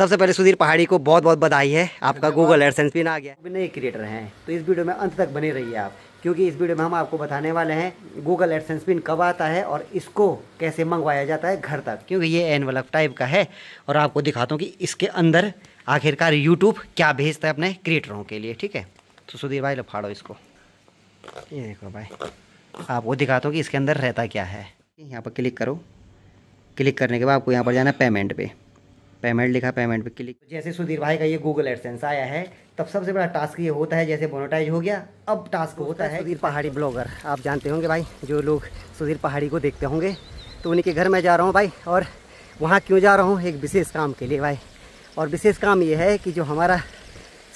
सबसे पहले सुधीर पहाड़ी को बहुत बहुत बधाई है, आपका गूगल एडसेंस पिन आ गया। नए क्रिएटर हैं तो इस वीडियो में अंत तक बने रहिए आप, क्योंकि इस वीडियो में हम आपको बताने वाले हैं गूगल एडसेंस पिन कब आता है और इसको कैसे मंगवाया जाता है घर तक, क्योंकि ये एनवलप टाइप का है। और आपको दिखाता हूँ कि इसके अंदर आखिरकार यूट्यूब क्या भेजता है अपने क्रिएटरों के लिए। ठीक है, तो सुधीर भाई लो फाड़ो इसको। ये देखो भाई, आपको दिखाता हूँ कि इसके अंदर रहता क्या है। यहाँ पर क्लिक करो, क्लिक करने के बाद आपको यहाँ पर जाना है पेमेंट पे, पेमेंट लिखा, पेमेंट पे क्लिक। जैसे सुधीर भाई का ये गूगल एडसेंस आया है तब सबसे बड़ा टास्क ये होता है, जैसे मोनेटाइज हो गया अब टास्क होता है सुधीर पहाड़ी ब्लॉगर। आप जानते होंगे भाई, जो लोग सुधीर पहाड़ी को देखते होंगे, तो उन्हीं के घर में जा रहा हूँ भाई। और वहाँ क्यों जा रहा हूँ? एक विशेष काम के लिए भाई। और विशेष काम ये है कि जो हमारा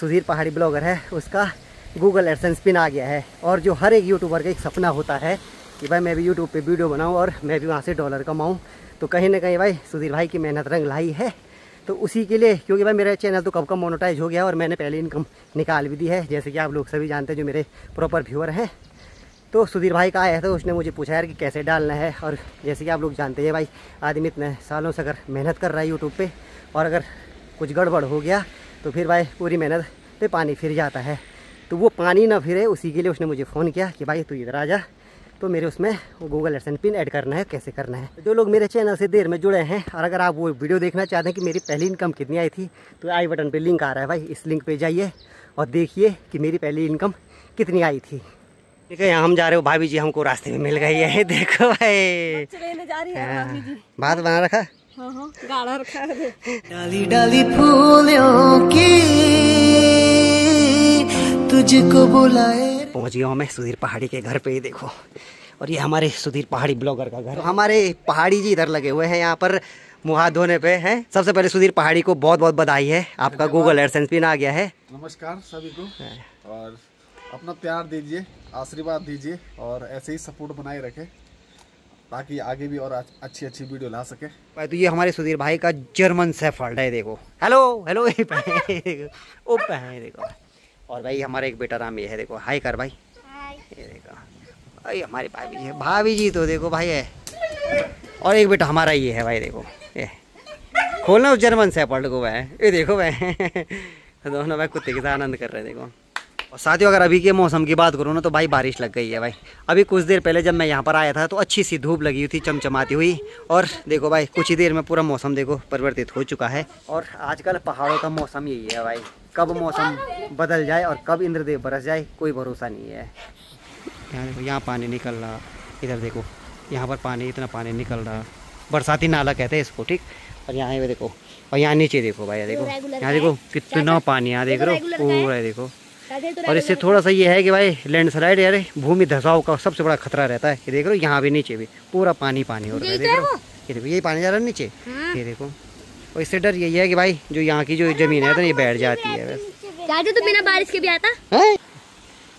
सुधीर पहाड़ी ब्लॉगर है उसका गूगल एडसेंस पिन आ गया है। और जो हर एक यूट्यूबर का एक सपना होता है कि भाई मैं भी यूट्यूब पे वीडियो बनाऊँ और मैं भी वहाँ से डॉलर कमाऊँ, तो कहीं ना कहीं भाई सुधीर भाई की मेहनत रंग लाई है। तो उसी के लिए, क्योंकि भाई मेरा चैनल तो कब का मोनेटाइज हो गया और मैंने पहले इनकम निकाल भी दी है, जैसे कि आप लोग सभी जानते हैं जो मेरे प्रॉपर व्यूअर हैं। तो सुधीर भाई का आया था, उसने मुझे पूछा यार कि कैसे डालना है। और जैसे कि आप लोग जानते हैं भाई, आदमी इतने सालों से अगर मेहनत कर रहा है यूट्यूब पे और अगर कुछ गड़बड़ हो गया तो फिर भाई पूरी मेहनत पे पानी फिर जाता है। तो वो पानी ना फिरे, उसी के लिए उसने मुझे फ़ोन किया कि भाई तू इधर आ जा, तो मेरे उसमें गूगल एडसेंस पिन ऐड करना है, कैसे करना है। जो लोग मेरे चैनल से देर में जुड़े हैं और अगर आप वो वीडियो देखना चाहते हैं कि मेरी पहली इनकम कितनी आई थी, तो आई बटन पे लिंक आ रहा है भाई, इस लिंक पे जाइए और देखिए कि मेरी पहली इनकम कितनी आई थी। ठीक है, यहाँ हम जा रहे हो, भाभी जी हमको रास्ते में मिल गई है। देखो भाई, जा रही है भाभी जी। बात बना रखा, हाँ, गाढ़ा रखा है। डाली डाली फूलों की तुझको बुलाए। पहुंच गया हूँ मैं सुधीर पहाड़ी के घर पे, ही देखो। और ये हमारे सुधीर पहाड़ी ब्लॉगर का घर। तो हमारे पहाड़ी जी इधर लगे हुए हैं यहाँ पर मुँह हाथ धोने पे हैं। सबसे पहले सुधीर पहाड़ी को बहुत बहुत बधाई है, आपका गूगल एडसेंस पिन आ गया है। नमस्कार सभी को, और अपना प्यार दीजिए, आशीर्वाद दीजिए और ऐसे ही सपोर्ट बनाए रखें ताकि आगे भी और अच्छी अच्छी वीडियो ला सके भाई। तो ये हमारे सुधीर भाई का जर्मन शेफर्ड है, देखो। हेलो हेलो ओ देखो। और भाई हमारा एक बेटा राम ये है, देखो हाय कर भाई। ये देखो भाई हमारी भाभी जी, भाभी जी तो देखो भाई है। और एक बेटा हमारा ये है भाई, देखो ये खोलना उस जर्मन शेफर्ड को भाई। ये देखो भाई दोनों भाई कुत्ते के साथ आनंद कर रहे हैं, देखो। और साथियों अगर अभी के मौसम की बात करूँ ना, तो भाई बारिश लग गई है भाई। अभी कुछ देर पहले जब मैं यहाँ पर आया था तो अच्छी सी धूप लगी हुई थी, चमचमाती हुई। और देखो भाई कुछ ही देर में पूरा मौसम देखो परिवर्तित हो चुका है। और आजकल पहाड़ों का मौसम यही है भाई, कब मौसम बदल जाए और कब इंद्रदेव बरस जाए कोई भरोसा नहीं है। यहाँ देखो, यहाँ पानी निकल रहा, इधर देखो यहाँ पर पानी, इतना पानी निकल रहा, बरसाती नाला कहते हैं इसको, ठीक। और यहाँ पे देखो, और यहाँ नीचे देखो भाई, देखो यहाँ देखो कितना पानी, यहाँ देख रहे हो पूरा, देखो। और इससे थोड़ा सा ये है कि भाई लैंडस्लाइड यार भूमि धसाव का सबसे बड़ा खतरा रहता है। ये देख रहे हो यहाँ भी नीचे भी पूरा पानी पानी हो रहा है, देख रहे हो। ये देखो यही पानी जा रहा है नीचे, ये देखो। और इससे डर यही है कि भाई जो यहाँ की जो जमीन है तो ये बैठ जाती है बस, तो बिना बारिश के भी आता है।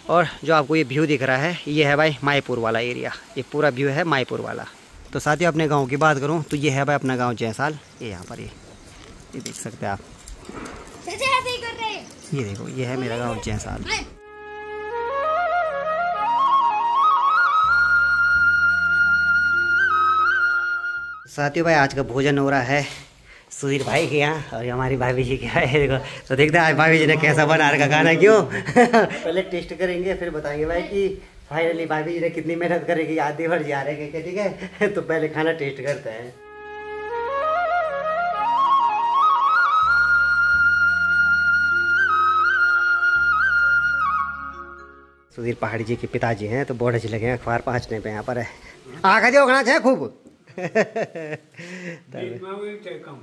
और जो आपको ये व्यू दिख रहा है ये है भाई मायपुर वाला एरिया, ये पूरा व्यू है मायपुर वाला। तो साथियों अपने गाँव की बात करूँ तो ये है भाई अपना गाँव जयसाल। ये यहाँ पर ये देख सकते हैं आप, ये देखो ये है मेरा गांव जयसाल। साथियों भाई आज का भोजन हो रहा है सुधीर भाई के यहाँ और हमारी भाभी जी के यहाँ, देखो। तो देखते हैं आज भाभी जी ने कैसा बना रखा खाना, क्यों पहले टेस्ट करेंगे फिर बताएंगे भाई कि फाइनली भाभी जी ने कितनी मेहनत करेगी, आधे भर जा रहे हैं, ठीक है। तो पहले खाना टेस्ट करते हैं। सुधीर पहाड़ी जी के पिताजी हैं तो बहुत अच्छे लगे हैं, अखबार पहुँचने पे यहाँ पर है। आखा जो खाना चाहिए खूब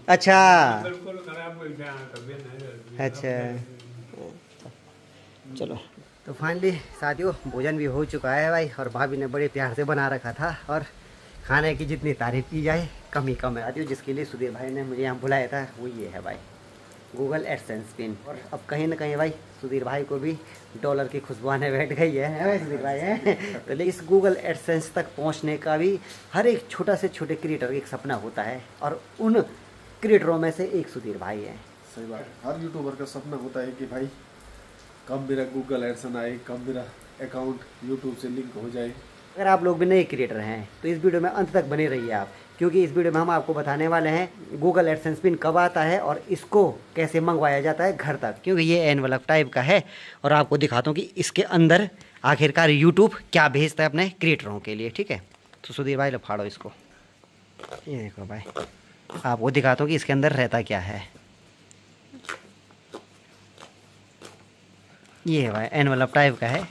अच्छा अच्छा, चलो। तो फाइनली साथियों भोजन भी हो चुका है भाई, और भाभी ने बड़े प्यार से बना रखा था। और खाने की जितनी तारीफ की जाए कम ही कम है साथियों। जिसके लिए सुधीर भाई ने मुझे यहाँ बुलाया था वो ये है भाई गूगल एडसेंस पिन। और अब कहीं ना कहीं भाई सुधीर भाई को भी डॉलर की खुशबू आने बैठ गई है भाई सुधीर भाई है। तो इस गूगल एडसेंस तक पहुंचने का भी हर एक छोटा से छोटे क्रिएटर का एक सपना होता है, और उन क्रिएटरों में से एक सुधीर भाई है। सही बात, हर यूट्यूबर का सपना होता है कि भाई कब मेरा गूगल एडसेंस आए, कब मेरा अकाउंट यूट्यूब से लिंक हो जाए। अगर आप लोग भी नए क्रिएटर हैं तो इस वीडियो में अंत तक बने रहिए आप, क्योंकि इस वीडियो में हम आपको बताने वाले हैं गूगल एडसेंस पिन कब आता है और इसको कैसे मंगवाया जाता है घर तक, क्योंकि ये एनवलप टाइप का है। और आपको दिखाता हूँ कि इसके अंदर आखिरकार यूट्यूब क्या भेजता है अपने क्रिएटरों के लिए। ठीक है, तो सुधीर भाई लो फाड़ो इसको। ये देखो भाई, आपको दिखाता हूँ कि इसके अंदर रहता क्या है। ये भाई एनवलप टाइप का है।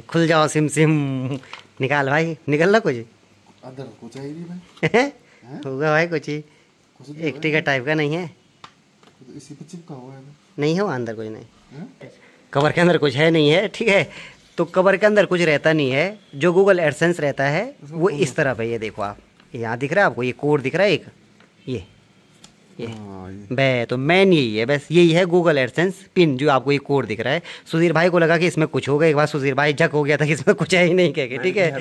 खुल जाओ सिम सिम, निकाल भाई, निकल ला कुछ अंदर कुछ है ही नहीं भाई। होगा भाई कुछ ही, एक टिकट टाइप का नहीं है, तो इसी पे चिपका हुआ है। नहीं है वो अंदर कुछ नहीं, कवर के अंदर कुछ है नहीं है। ठीक है, तो कवर के अंदर कुछ रहता नहीं है। जो गूगल एडसेंस रहता है वो इस तरफ है। ये देखो आप, यहाँ दिख रहा है आपको, ये कोड दिख रहा है एक, ये बे तो मेन यही है, बस यही है गूगल एडसेंस पिन जो आपको ये कोड दिख रहा है। सुधीर भाई को लगा कि इसमें कुछ होगा, एक बार सुधीर भाई झक हो गया था कि इसमें कुछ है ही नहीं कह के। ठीक है,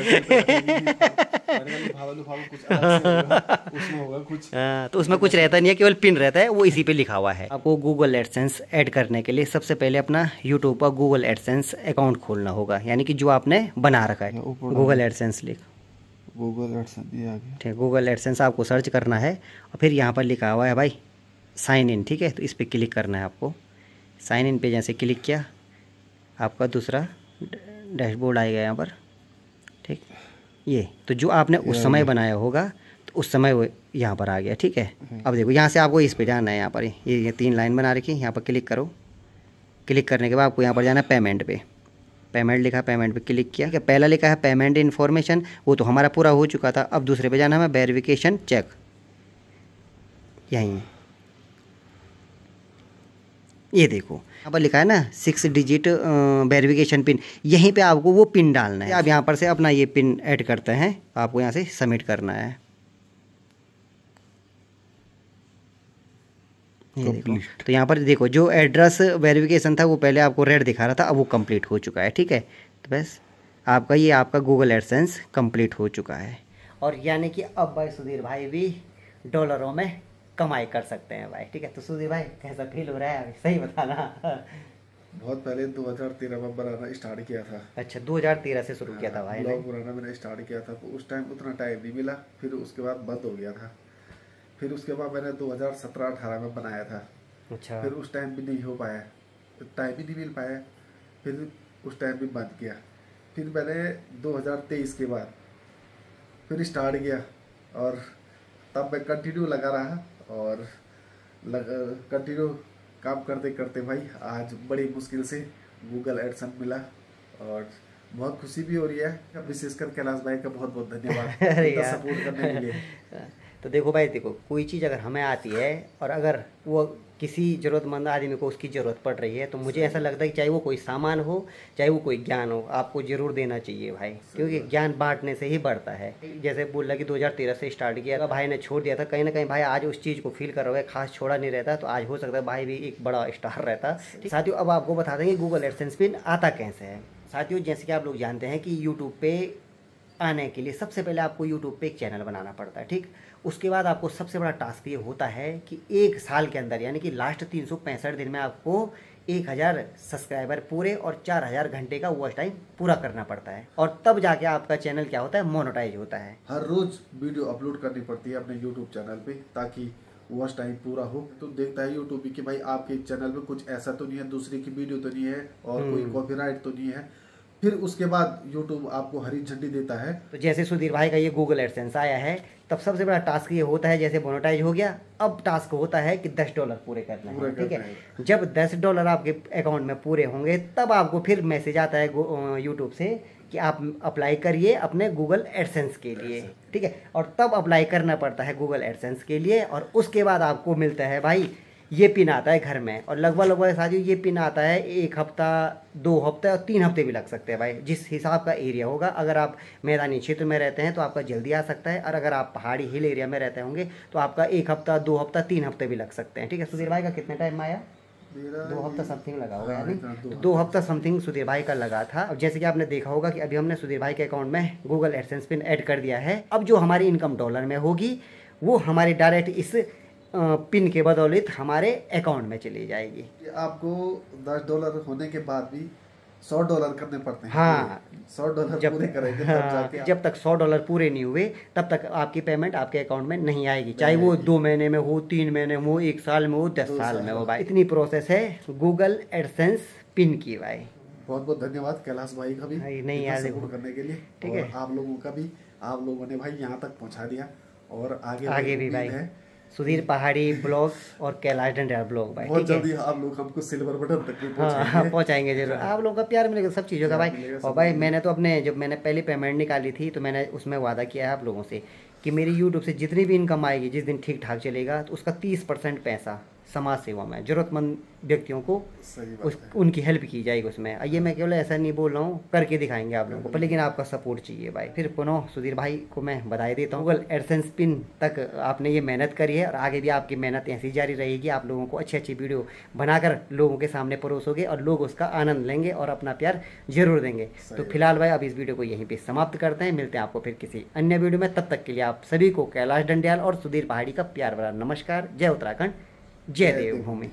तो उसमें कुछ रहता नहीं है, केवल पिन रहता है, वो इसी पे लिखा हुआ है। आपको गूगल एडसेंस ऐड करने के लिए सबसे पहले अपना यूट्यूब पर गूगल एडसेंस अकाउंट खोलना होगा, यानी कि जो आपने बना रखा है। गूगल एडसेंस लिख, गूगल एडसेंस ये आ गया। ठीक, गूगल एडसेंस आपको सर्च करना है और फिर यहाँ पर लिखा हुआ है भाई साइन इन। ठीक है, तो इस पर क्लिक करना है आपको। साइन इन पे जैसे क्लिक किया, आपका दूसरा डैशबोर्ड आएगा यहाँ पर। ठीक, ये तो जो आपने उस समय बनाया होगा तो उस समय वो यहाँ पर आ गया। ठीक है, अब देखो यहाँ से आपको इस पे जाना है। यहाँ पर ये 3 लाइन बना रखी है, यहाँ पर क्लिक करो। क्लिक करने के बाद आपको यहाँ पर जाना है पेमेंट पे। पेमेंट लिखा, पेमेंट पे क्लिक किया। कि पहला लिखा है पेमेंट इन्फॉर्मेशन, वो तो हमारा पूरा हो चुका था। अब दूसरे पे जाना है वेरिफिकेशन चेक, यहीं ये देखो यहाँ पर लिखा है ना 6 डिजिट वेरिफिकेशन पिन, यहीं पे आपको वो पिन डालना है। आप यहाँ पर से अपना ये पिन ऐड करते हैं, आपको यहाँ से सबमिट करना है। ये देखो, तो यहाँ पर देखो जो एड्रेस वेरिफिकेशन था वो पहले आपको रेड दिखा रहा था, अब वो कंप्लीट हो चुका है। ठीक है, तो बस आपका ये आपका गूगल एडसेंस कंप्लीट हो चुका है। और यानी कि अब भाई सुधीर भाई भी डॉलरों में कमाई कर सकते हैं भाई। ठीक है, तो सुधीर भाई कैसा फील हो रहा है, सही बताना। बहुत पहले 2013 में बनाना स्टार्ट किया था। अच्छा, 2013 से शुरू किया था भाई ने। पुराना मैंने स्टार्ट किया था, तो उस टाइम उतना टाइम नहीं मिला, फिर उसके बाद बंद हो गया था। फिर उसके बाद मैंने 2017-18 में बनाया था। अच्छा, फिर उस टाइम भी नहीं हो पाया, टाइम भी नहीं मिल पाया, फिर उस टाइम भी बंद किया। फिर मैंने 2023 के बाद फिर स्टार्ट किया और तब मैं कंटिन्यू लगा रहा और कंटिन्यू काम करते करते भाई आज बड़ी मुश्किल से गूगल एडसेंस मिला और बहुत खुशी भी हो रही है। विशेषकर कैलाश भाई का बहुत बहुत धन्यवाद इतना सपोर्ट करने के लिए। तो देखो भाई, देखो कोई चीज़ अगर हमें आती है और अगर वो किसी ज़रूरतमंद आदमी को उसकी ज़रूरत पड़ रही है, तो मुझे ऐसा लगता है कि चाहे वो कोई सामान हो चाहे वो कोई ज्ञान हो, आपको ज़रूर देना चाहिए भाई, क्योंकि ज्ञान बांटने से ही बढ़ता है। जैसे बोल रहा कि 2013 से स्टार्ट किया, भाई ने छोड़ दिया था, कहीं ना कहीं भाई आज उस चीज़ को फील कर रहा है, खास छोड़ा नहीं रहता, तो आज हो सकता है भाई भी एक बड़ा स्टार रहता। साथियों, अब आपको बता देंगे गूगल एडसेंस पिन आता कैसे है। साथियों, जैसे कि आप लोग जानते हैं कि यूट्यूब पे आने के लिए सबसे पहले आपको यूट्यूब पे एक चैनल बनाना पड़ता है। ठीक, उसके बाद आपको सबसे बड़ा टास्क ये होता है कि 1 साल के अंदर, यानी कि लास्ट 365 दिन में आपको 1000 सब्सक्राइबर पूरे और 4000 घंटे का वॉच टाइम पूरा करना पड़ता है, और तब जाके आपका चैनल क्या होता है, मोनेटाइज होता है। हर रोज वीडियो अपलोड करनी पड़ती है अपने यूट्यूब चैनल पे ताकि वॉच टाइम पूरा हो। तो देखता है यूट्यूब कि भाई आपके चैनल पे कुछ ऐसा तो नहीं है, दूसरे की वीडियो तो नहीं है और कोई कॉपीराइट तो नहीं है। फिर उसके बाद यूट्यूब आपको हरी झंडी देता है। तो जैसे सुधीर भाई का ये गूगल एडसेंस आया है, तब सबसे बड़ा टास्क ये होता है, जैसे मोनेटाइज हो गया, अब टास्क होता है कि $10 पूरे करना है। ठीक है, जब $10 आपके अकाउंट में पूरे होंगे तब आपको फिर मैसेज आता है यूट्यूब से कि आप अप्लाई करिए अपने गूगल एडसेंस के लिए। ठीक है, और तब अप्लाई करना पड़ता है गूगल एडसेंस के लिए, और उसके बाद आपको मिलता है भाई ये पिन आता है घर में। और लगभग साथियों ये पिन आता है 1 हफ्ता, 2 हफ्ते और 3 हफ्ते भी लग सकते हैं भाई, जिस हिसाब का एरिया होगा। अगर आप मैदानी क्षेत्र में रहते हैं तो आपका जल्दी आ सकता है, और अगर आप पहाड़ी हिल एरिया में रहते होंगे तो आपका 1 हफ्ता, 2 हफ्ता, 3 हफ्ते भी लग सकते हैं। ठीक है, सुधीर भाई का कितने टाइम में आया? 2 हफ्ता समथिंग लगा होगा, यानी 2 हफ्ता समथिंग सुधीर भाई का लगा था। अब जैसे कि आपने देखा होगा कि अभी हमने सुधीर भाई के अकाउंट में गूगल एडसेंस पिन ऐड कर दिया है। अब जो हमारी इनकम डॉलर में होगी वो हमारी डायरेक्ट इस पिन के बदौलत हमारे अकाउंट में चली जाएगी। आपको $10 होने के बाद भी $100 करने पड़ते हैं। हाँ, $100 पूरे करेंगे तब जाके जब तक $100 पूरे नहीं हुए तब तक आपकी पेमेंट आपके अकाउंट में नहीं आएगी, चाहे वो 2 महीने में हो, 3 महीने में हो, 1 साल में हो, 10 साल में हो भाई। इतनी प्रोसेस है गूगल एडसेंस पिन की भाई। बहुत बहुत धन्यवाद कैलाश भाई का भी नहीं यार, सपोर्ट करने के लिए। ठीक और है, आप लोगों का भी, आप लोगों ने भाई यहाँ तक पहुँचा दिया और आगे भी भाई है सुधीर पहाड़ी ब्लॉग और कैलाश डंडियाल ब्लॉग भाई। बहुत ठीक है, जल्दी आप लोग हमको सिल्वर बटन तक भी हाँ पहुँचाएंगे जरूर। आप लोगों का प्यार मिलेगा सब चीज़ों का भाई। और भाई मैंने तो अपने जब मैंने पहली पेमेंट निकाली थी तो मैंने उसमें वादा किया है आप लोगों से कि मेरी यूट्यूब से जितनी भी इनकम आएगी, जिस दिन ठीक ठाक चलेगा, तो उसका 30% पैसा समाज सेवा में ज़रूरतमंद व्यक्तियों को उनकी हेल्प की जाएगी उसमें। ये मैं केवल ऐसा नहीं बोल रहा हूँ, करके दिखाएंगे आप लोगों को, पर लेकिन आपका सपोर्ट चाहिए भाई। फिर पुनः सुधीर भाई को मैं बधाई देता हूँ। गूगल एडसेंस पिन तक आपने ये मेहनत करी है और आगे भी आपकी मेहनत ऐसी जारी रहेगी। आप लोगों को अच्छी अच्छी वीडियो बनाकर लोगों के सामने परोसोगे और लोग उसका आनंद लेंगे और अपना प्यार जरूर देंगे। तो फिलहाल भाई अब इस वीडियो को यहीं पर समाप्त करते हैं, मिलते हैं आपको फिर किसी अन्य वीडियो में। तब तक के लिए आप सभी को कैलाश डंडियाल और सुधीर पहाड़ी का प्यार भरा नमस्कार। जय उत्तराखंड, जय देवभूमि।